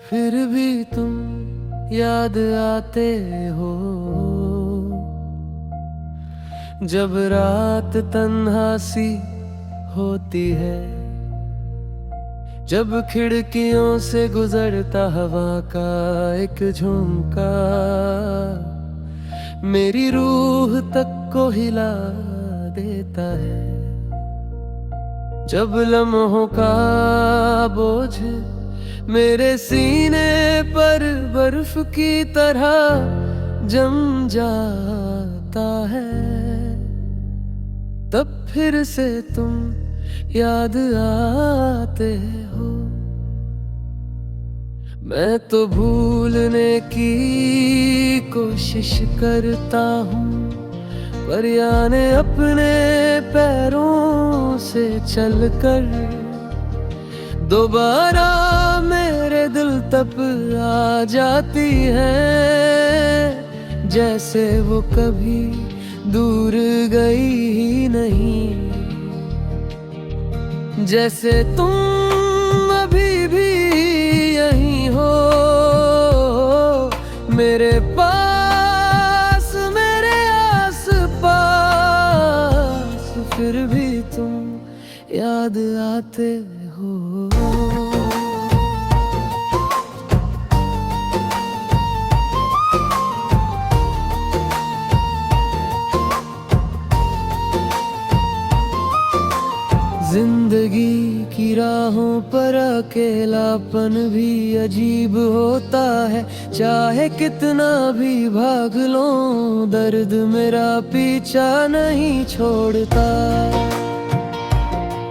फिर भी तुम याद आते हो जब रात तन्हा सी होती है, जब खिड़कियों से गुजरता हवा का एक झोंका मेरी रूह तक को हिला देता है। जब लम्हों का बोझ मेरे सीने पर बर्फ की तरह जम जाता है, तब फिर से तुम याद आते हो। मैं तो भूलने की कोशिश करता हूँ, पर याने अपने पैरों से चलकर दोबारा मेरे दिल तक आ जाती है, जैसे वो कभी दूर गई ही नहीं। जैसे तुम अभी भी यहीं हो मेरे पास, मेरे आस पास, फिर भी तुम याद आते हो। जिंदगी की राहों पर अकेलापन भी अजीब होता है, चाहे कितना भी भाग लो दर्द मेरा पीछा नहीं छोड़ता।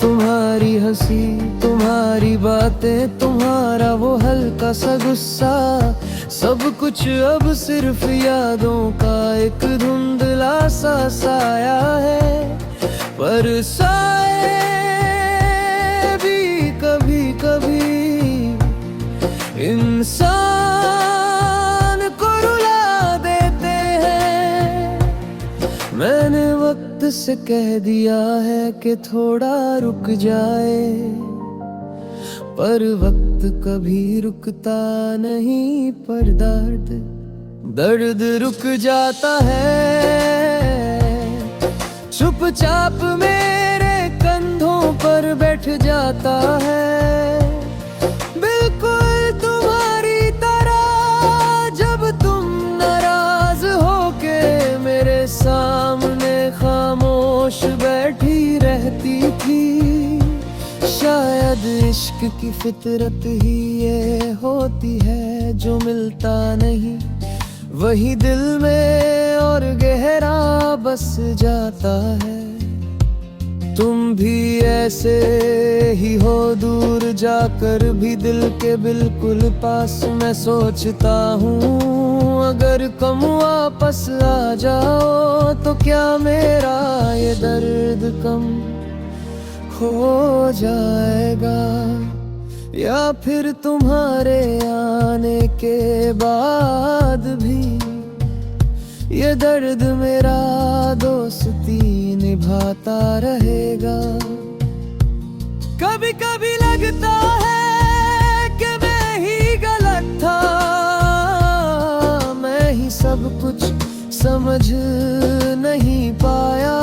तुम्हारी हंसी, तुम्हारी बातें, तुम्हारा वो हल्का सा गुस्सा, सब कुछ अब सिर्फ यादों का एक धुंधला सा साया है। पर साए भी कभी कभी इंसान को रुला देते हैं। मैंने वक्त से कह दिया है कि थोड़ा रुक जाए, पर वक्त कभी रुकता नहीं। पर दर्द रुक जाता है, चुपचाप मेरे कंधों पर बैठ जाता है, बिल्कुल तुम्हारी तरह। जब तुम नाराज होके मेरे सामने खामोश बैठी रहती थी, शायद इश्क की फितरत ही ये होती है, जो मिलता नहीं वही दिल में और गहरा बस जाता है। तुम भी ऐसे ही हो दूर जाकर भी दिल के बिल्कुल पास। मैं सोचता हूँ अगर कम वापस आ जाओ तो क्या मेरा ये दर्द कम हो जाएगा, या फिर तुम्हारे आने के बाद भी ये दर्द मेरा दोस्ती निभाता रहेगा। कभी कभी लगता है कि मैं ही गलत था, मैं ही सब कुछ समझ नहीं पाया।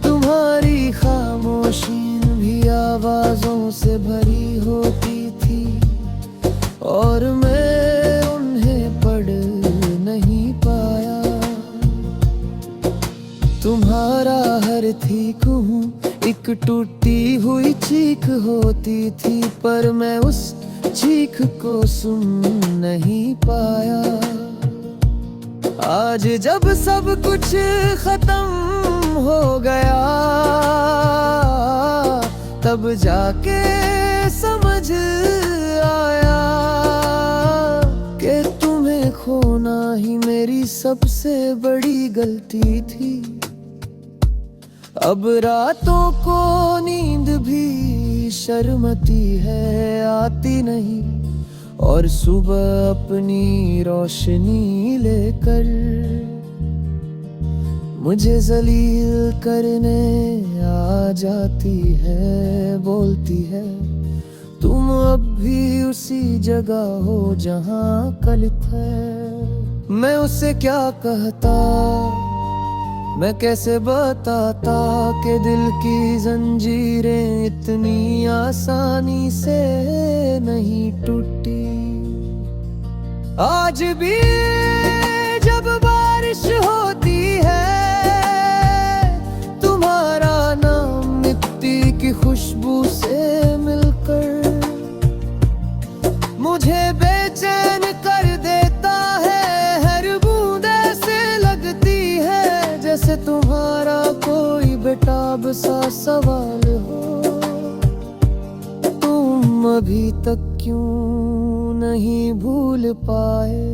तुम्हारी खामोशी भी आवाजों से भरी होती थी, और मैं उन्हें पढ़ नहीं पाया। तुम्हारा हर ठीक हूँ एक टूटी हुई चीख होती थी, पर मैं उस चीख को सुन नहीं पाया। आज जब सब कुछ खत्म हो गया, तब जाके समझ आया कि तुम्हें खोना ही मेरी सबसे बड़ी गलती थी। अब रातों को नींद भी शर्मती है, आती नहीं, और सुबह अपनी रोशनी लेकर मुझे जलील करने आ जाती है। बोलती है तुम अब भी उसी जगह हो जहां कल थे। मैं उसे क्या कहता, मैं कैसे बताता कि दिल की जंजीरें इतनी आसानी से नहीं टूटी। आज भी जब बारिश होती है, तुम्हारा नाम मिट्टी की खुशबू से मिलकर मुझे बेचैन कर देता है। हर बूंद ऐसे लगती है जैसे तुम्हारा कोई बेताब सा सवाल हो। तुम अभी तक क्यों नहीं भूल पाए,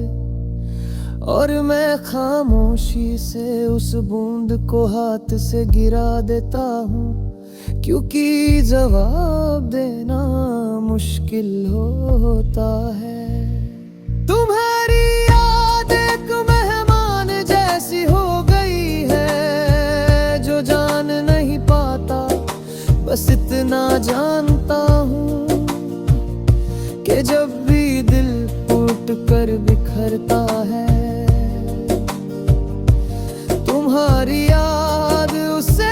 और मैं खामोशी से उस बूंद को हाथ से गिरा देता हूँ, क्योंकि जवाब देना मुश्किल होता है। तुम्हारी याद एक मेहमान जैसी हो गई है, जो जान नहीं पाता, बस इतना जानता हूँ कि जब भी दिल टूट कर बिखरता है, तुम्हारी याद उसे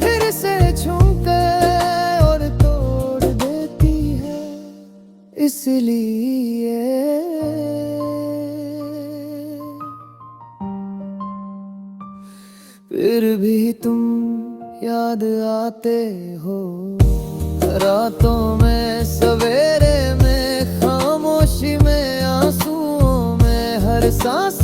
फिर से छूके और तोड़ देती है। इसलिए फिर भी तुम याद आते हो, रातों में, सवेरे में, खामोशी में, आंसुओं में, हर सांस